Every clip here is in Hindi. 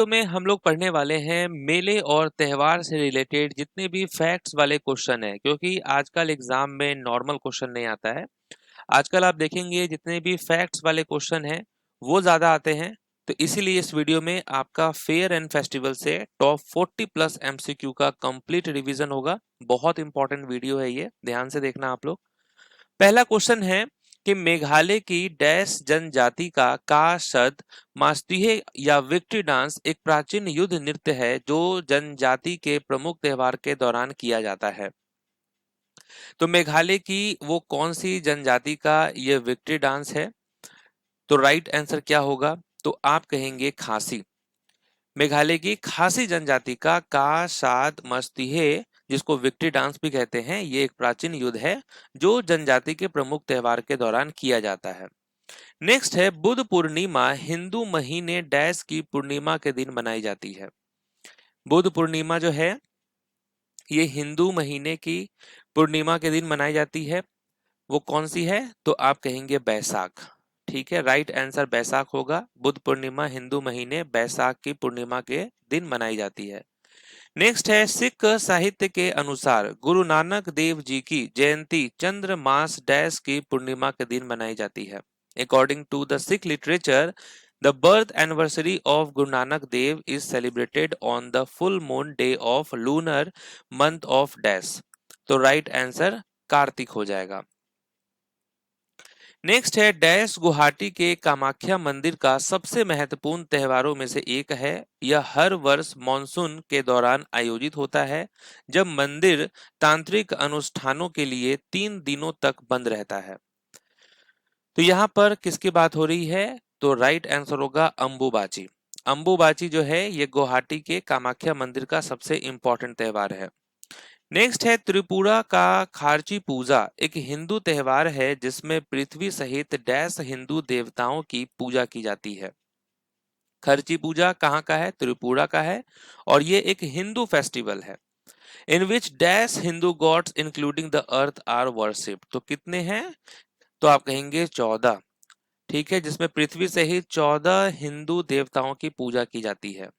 तो में हम लोग पढ़ने वाले हैं मेले और त्योहार से रिलेटेड जितने भी फैक्ट्स वाले क्वेश्चन है, क्योंकि आजकल एग्जाम में नॉर्मल क्वेश्चन नहीं आता है। आजकल आप देखेंगे जितने भी फैक्ट्स वाले क्वेश्चन हैं वो ज्यादा आते हैं। तो इसीलिए इस वीडियो में आपका फेयर एंड फेस्टिवल से टॉप 40 प्लस एमसीक्यू का कंप्लीट रिवीजन होगा। बहुत इंपॉर्टेंट वीडियो है ये, ध्यान से देखना आप लोग। पहला क्वेश्चन है कि मेघालय की डैश जनजाति का शब्द मास्तीहे या विक्ट्री डांस एक प्राचीन युद्ध नृत्य है जो जनजाति के प्रमुख त्योहार के दौरान किया जाता है। तो मेघालय की वो कौन सी जनजाति का ये विक्ट्री डांस है? तो राइट आंसर क्या होगा? तो आप कहेंगे खासी। मेघालय की खासी जनजाति का शाद मस्तीहे, जिसको विक्ट्री डांस भी कहते हैं, ये एक प्राचीन युद्ध है जो जनजाति के प्रमुख त्योहार के दौरान किया जाता है। नेक्स्ट है बुद्ध पूर्णिमा हिंदू महीने डैश की पूर्णिमा के दिन मनाई जाती है। बुद्ध पूर्णिमा जो है ये हिंदू महीने की पूर्णिमा के दिन मनाई जाती है। वो कौन सी है? तो आप कहेंगे बैसाख। ठीक है, राइट आंसर बैसाख होगा। बुद्ध पूर्णिमा हिंदू महीने बैसाख की पूर्णिमा के दिन मनाई जाती है। नेक्स्ट है सिख साहित्य के अनुसार गुरु नानक देव जी की जयंती चंद्र मास डैश की पूर्णिमा के दिन मनाई जाती है। According to the Sikh literature, the birth anniversary of Guru Nanak Dev is celebrated on the full moon day of lunar month of dash. तो राइट आंसर कार्तिक हो जाएगा। नेक्स्ट है डैश गुवाहाटी के कामाख्या मंदिर का सबसे महत्वपूर्ण त्योहारों में से एक है। यह हर वर्ष मानसून के दौरान आयोजित होता है, जब मंदिर तांत्रिक अनुष्ठानों के लिए 3 दिनों तक बंद रहता है। तो यहाँ पर किसकी बात हो रही है? तो राइट आंसर होगा अंबुबाची। अंबुबाची जो है ये गुवाहाटी के कामाख्या मंदिर का सबसे इंपॉर्टेंट त्योहार है। नेक्स्ट है त्रिपुरा का खारची पूजा एक हिंदू त्योहार है जिसमें पृथ्वी सहित डैश हिंदू देवताओं की पूजा की जाती है। खर्ची पूजा कहाँ का है? त्रिपुरा का है और ये एक हिंदू फेस्टिवल है in which dash Hindu gods including the earth are worship. तो कितने हैं? तो आप कहेंगे 14। ठीक है, जिसमें पृथ्वी सहित 14 हिंदू देवताओं की पूजा की जाती है।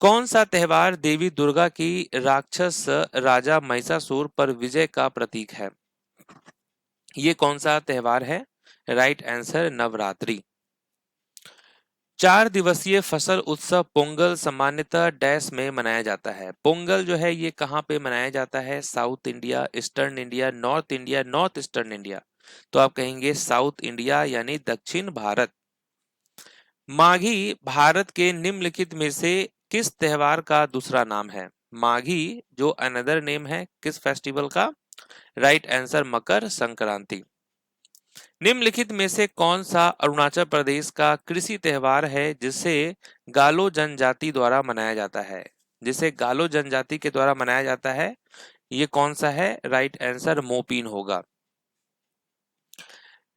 कौन सा त्योहार देवी दुर्गा की राक्षस राजा महिषासुर पर विजय का प्रतीक है? ये कौन सा त्योहार है? Right answer Navratri. 4 दिवसीय फसल उत्सव पोंगल सामान्यतः डैश में मनाया जाता है। पोंगल जो है ये कहाँ पे मनाया जाता है? South India, eastern India, north eastern India. तो आप कहेंगे साउथ इंडिया यानी दक्षिण भारत। माघी भारत के निम्नलिखित में से किस त्योहार का दूसरा नाम है? माघी जो अनदर नेम है किस फेस्टिवल का? Right answer Makar Sankranti. निम्नलिखित में से कौन सा अरुणाचल प्रदेश का कृषि त्योहार है जिसे गालो जनजाति द्वारा मनाया जाता है? जिसे गालो जनजाति के द्वारा मनाया जाता है, ये कौन सा है? राइट आंसर मोपीन होगा।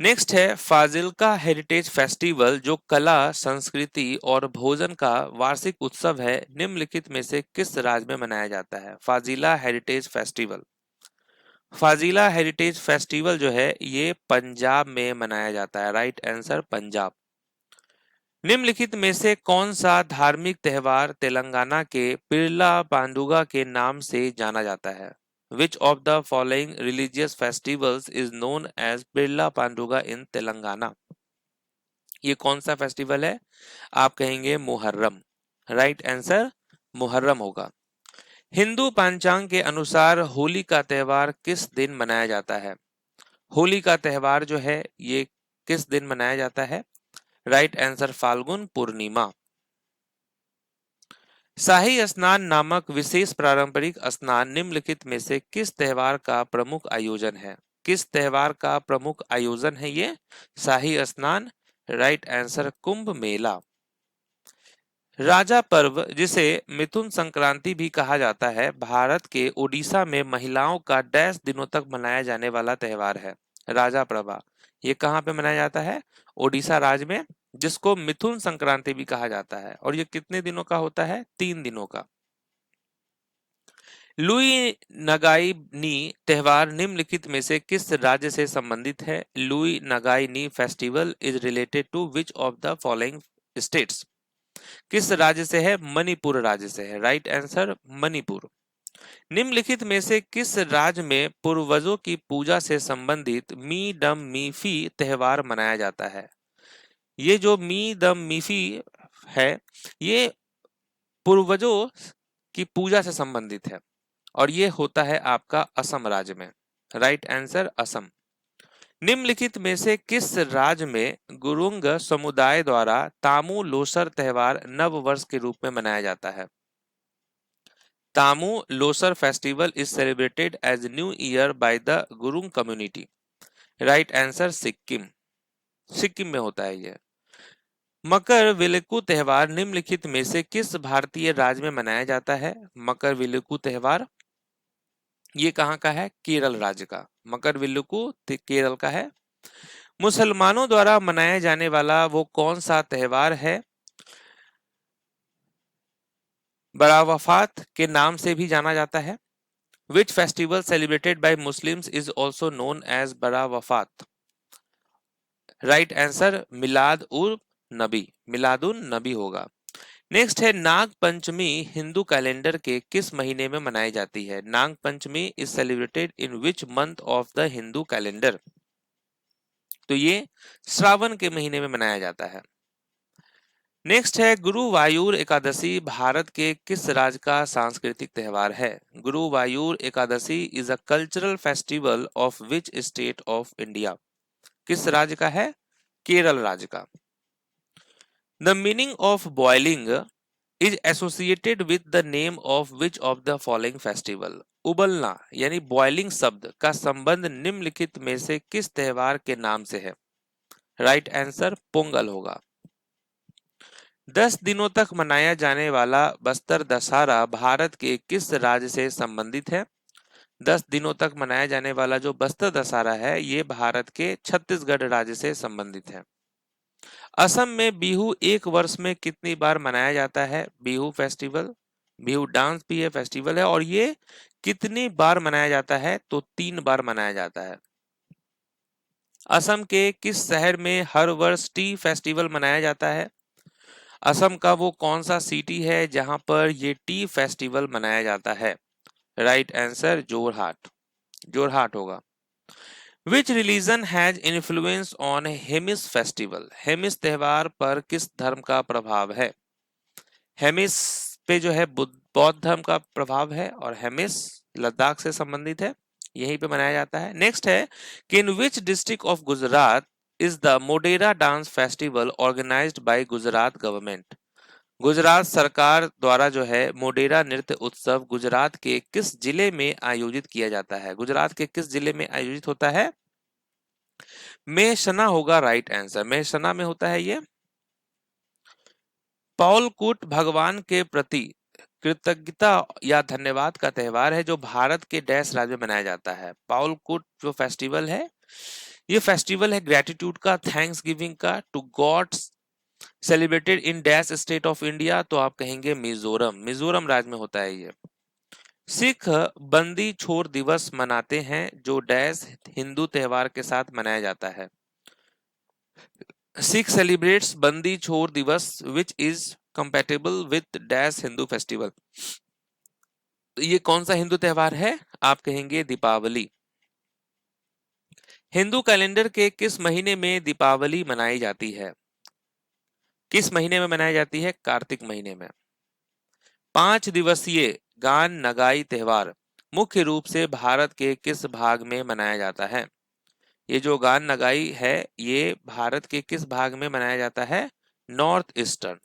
नेक्स्ट है फाजिल्का हेरिटेज फेस्टिवल जो कला, संस्कृति और भोजन का वार्षिक उत्सव है, निम्नलिखित में से किस राज्य में मनाया जाता है? फाजिला हेरिटेज फेस्टिवल। फाजिला हेरिटेज फेस्टिवल जो है ये पंजाब में मनाया जाता है। Right answer Punjab. निम्नलिखित में से कौन सा धार्मिक त्योहार तेलंगाना के पिरला पांडुगा के नाम से जाना जाता है? Which of the following religious festivals is known as Birla Panduga in Telangana? ये कौन सा फेस्टिवल है? आप कहेंगे मुहर्रम। राइट आंसर मुहर्रम होगा। हिंदू पंचांग के अनुसार होली का त्योहार किस दिन मनाया जाता है? होली का त्योहार जो है ये किस दिन मनाया जाता है? राइट आंसर फाल्गुन पूर्णिमा। शाही स्नान नामक विशेष पारंपरिक स्नान निम्नलिखित में से किस त्योहार का प्रमुख आयोजन है? किस त्योहार का प्रमुख आयोजन है ये शाही स्नान? Right answer Kumbh Mela. राजा पर्व जिसे मिथुन संक्रांति भी कहा जाता है, भारत के ओडिशा में महिलाओं का डैश दिनों तक मनाया जाने वाला त्योहार है। राजा प्रभा ये कहाँ पे मनाया जाता है? ओडिशा राज्य में, जिसको मिथुन संक्रांति भी कहा जाता है। और ये कितने दिनों का होता है? 3 दिनों का। लुई नगाई नी त्योहार निम्नलिखित में से किस राज्य से संबंधित है? Lui Ngai Ni festival is related to which of the following states? किस राज्य से है? मणिपुर राज्य से है। Right answer Manipur. निम्नलिखित में से किस राज्य में पूर्वजों की पूजा से संबंधित मी डम मीफी त्योहार मनाया जाता है? ये जो मी दम मीफी है, ये पूर्वजों की पूजा से संबंधित है और ये होता है आपका असम राज्य में। Right answer Assam. निम्नलिखित में से किस राज्य में गुरुंग समुदाय द्वारा तामू लोसर त्योहार नव वर्ष के रूप में मनाया जाता है? Tamu Losar festival is celebrated as new year by the Gurung community. Right answer Sikkim. Sikkim में होता है ये। मकर विलक्कू त्योहार निम्नलिखित में से किस भारतीय राज्य में मनाया जाता है? मकर विलक्कू त्योहार ये कहाँ का है? केरल राज्य का। मकर विलक्कू केरल का है। मुसलमानों द्वारा मनाया जाने वाला वो कौन सा त्योहार है? बड़ा वफात के नाम से भी जाना जाता है। Which festival celebrated by Muslims is also known as बड़ा वफात? राइट आंसर मिलाद उन नबी। मिलादुन नबी होगा। नेक्स्ट है नाग पंचमी हिंदू कैलेंडर के किस महीने में मनाई जाती है? Nag Panchami is celebrated in which month of the Hindu calendar? तो ये श्रावण के महीने में मनाया जाता है। नेक्स्ट है गुरुवायूर एकादशी भारत के किस राज्य का सांस्कृतिक त्योहार है? Guruvayur Ekadashi is a cultural festival of which state of India? किस राज्य का है? केरल राज्य का। The meaning of boiling is associated with the name of which of the following festival? उबलना यानी बॉइलिंग शब्द का संबंध निम्नलिखित में से किस त्योहार के नाम से है? राइट आंसर पोंगल होगा। 10 दिनों तक मनाया जाने वाला बस्तर दशहरा भारत के किस राज्य से संबंधित है? 10 दिनों तक मनाया जाने वाला जो बस्तर दशहरा है ये भारत के छत्तीसगढ़ राज्य से संबंधित है। असम में बिहू एक वर्ष में कितनी बार मनाया जाता है? बिहू फेस्टिवल, बिहू डांस भी ये फेस्टिवल है और ये कितनी बार मनाया जाता है? तो 3 बार मनाया जाता है। असम के किस शहर में हर वर्ष टी फेस्टिवल मनाया जाता है? असम का वो कौन सा सिटी है जहां पर ये टी फेस्टिवल मनाया जाता है? Right answer Jorhat. जोरहाट होगा। विच religion has influence on Hemis festival? Hemis त्योहार पर किस धर्म का प्रभाव है? हेमिस पे जो है बौद्ध धर्म का प्रभाव है और हेमिस लद्दाख से संबंधित है, यहीं पे मनाया जाता है। नेक्स्ट है कि in which district of Gujarat is the Modhera dance festival organized by Gujarat government? Gujarat सरकार द्वारा जो है मोडेरा नृत्य उत्सव गुजरात के किस जिले में आयोजित किया जाता है? गुजरात के किस जिले में आयोजित होता है? मेहसना होगा राइट आंसर। मेहसना में होता है ये। पौलकूट भगवान के प्रति कृतज्ञता या धन्यवाद का त्योहार है जो भारत के डैश राज्य में मनाया जाता है। पौलकूट जो फेस्टिवल है ये फेस्टिवल है ग्रेटिट्यूड का, थैंक्स गिविंग का to gods, celebrated in dash state of India? तो आप कहेंगे मिजोरम। मिजोरम राज्य में होता है ये। सिख बंदी छोड़ दिवस मनाते हैं जो डैश हिंदू त्योहार के साथ मनाया जाता है? सिख सेलिब्रेट्स बंदी छोड़ दिवस which is compatible with dash Hindu festival? तो ये कौन सा हिंदू त्योहार है? आप कहेंगे दीपावली। हिंदू कैलेंडर के किस महीने में दीपावली मनाई जाती है? किस महीने में मनाई जाती है? कार्तिक महीने में। 5 दिवसीय गान नगाई त्योहार मुख्य रूप से भारत के किस भाग में मनाया जाता है? ये जो गान नगाई है ये भारत के किस भाग में मनाया जाता है? North eastern.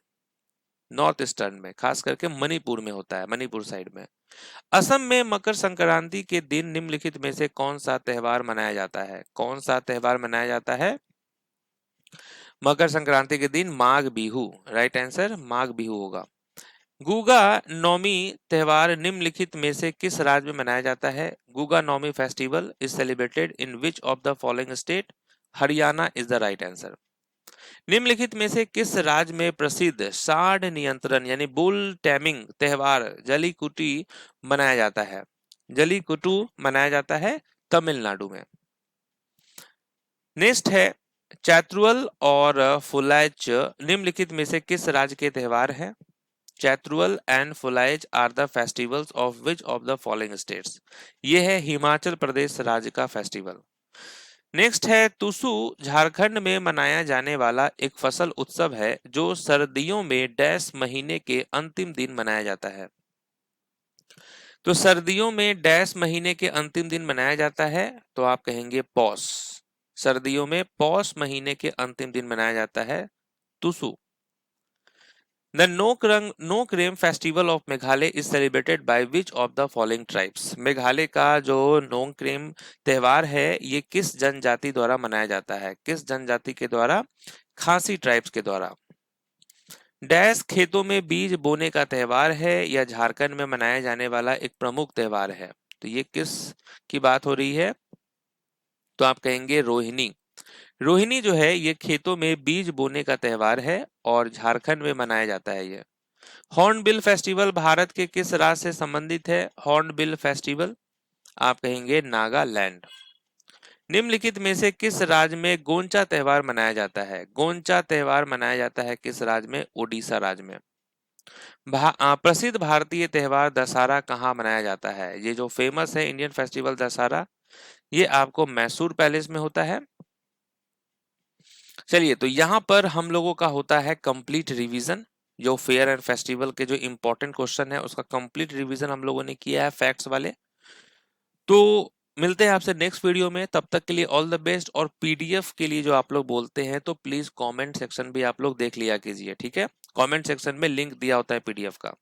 नॉर्थ ईस्टर्न में, खास करके मणिपुर में होता है, मणिपुर साइड में। असम में मकर संक्रांति के दिन निम्नलिखित में से कौन सा त्योहार मनाया जाता है? कौन सा त्योहार मनाया जाता है मकर संक्रांति के दिन? माघ बिहू। राइट आंसर माघ बिहू होगा। गुगा नौमी त्योहार निम्नलिखित में से किस राज्य में मनाया जाता है? Guga Naumi festival is celebrated in which of the following state? Haryana is the right answer. निम्नलिखित में से किस राज्य में प्रसिद्ध सांड नियंत्रण यानी बुल टैमिंग त्योहार जलीकुटी मनाया जाता है? जलीकुटू मनाया जाता है तमिलनाडु में। नेक्स्ट है चैत्रुअल और फुलाइच निम्नलिखित में से किस राज्य के त्योहार हैं? Chaitrual and Phulaich are the festivals of which of the following states? ये है हिमाचल प्रदेश राज्य का फेस्टिवल। नेक्स्ट है तुसु, झारखंड में मनाया जाने वाला एक फसल उत्सव है जो सर्दियों में डैश महीने के अंतिम दिन मनाया जाता है। तो सर्दियों में डैश महीने के अंतिम दिन मनाया जाता है, तो आप कहेंगे पौष। सर्दियों में पौष महीने के अंतिम दिन मनाया जाता है Tusu. The Nongkrem festival of Meghalaya is celebrated by which of the following tribes? Meghalaya का जो नोक्रेम त्योहार है ये किस जनजाति द्वारा मनाया जाता है? किस जनजाति के द्वारा? खासी ट्राइब्स के द्वारा। डैश खेतों में बीज बोने का त्योहार है या झारखंड में मनाया जाने वाला एक प्रमुख त्योहार है? तो ये किस की बात हो रही है? तो आप कहेंगे रोहिणी। रोहिणी जो है ये खेतों में बीज बोने का त्योहार है और झारखंड में मनाया जाता है ये। हॉर्नबिल फेस्टिवल भारत के किस राज्य से संबंधित है? हॉर्नबिल फेस्टिवल आप कहेंगे नागालैंड। निम्नलिखित में से किस राज्य में गोंचा त्योहार मनाया जाता है? गोंचा त्योहार मनाया जाता है किस राज्य में? ओडिशा राज्य में। प्रसिद्ध भारतीय त्योहार दशहरा कहाँ मनाया जाता है? ये जो फेमस है इंडियन फेस्टिवल दशहरा, ये आपको मैसूर पैलेस में होता है। चलिए, तो यहाँ पर हम लोगों का होता है कंप्लीट रिवीजन। जो फेयर एंड फेस्टिवल के जो इंपॉर्टेंट क्वेश्चन है उसका कंप्लीट रिवीजन हम लोगों ने किया है फैक्ट्स वाले। तो मिलते हैं आपसे नेक्स्ट वीडियो में, तब तक के लिए ऑल द बेस्ट। और पीडीएफ के लिए जो आप लोग बोलते हैं तो प्लीज कमेंट सेक्शन भी आप लोग देख लिया कीजिए, ठीक है? कमेंट सेक्शन में लिंक दिया होता है पीडीएफ का।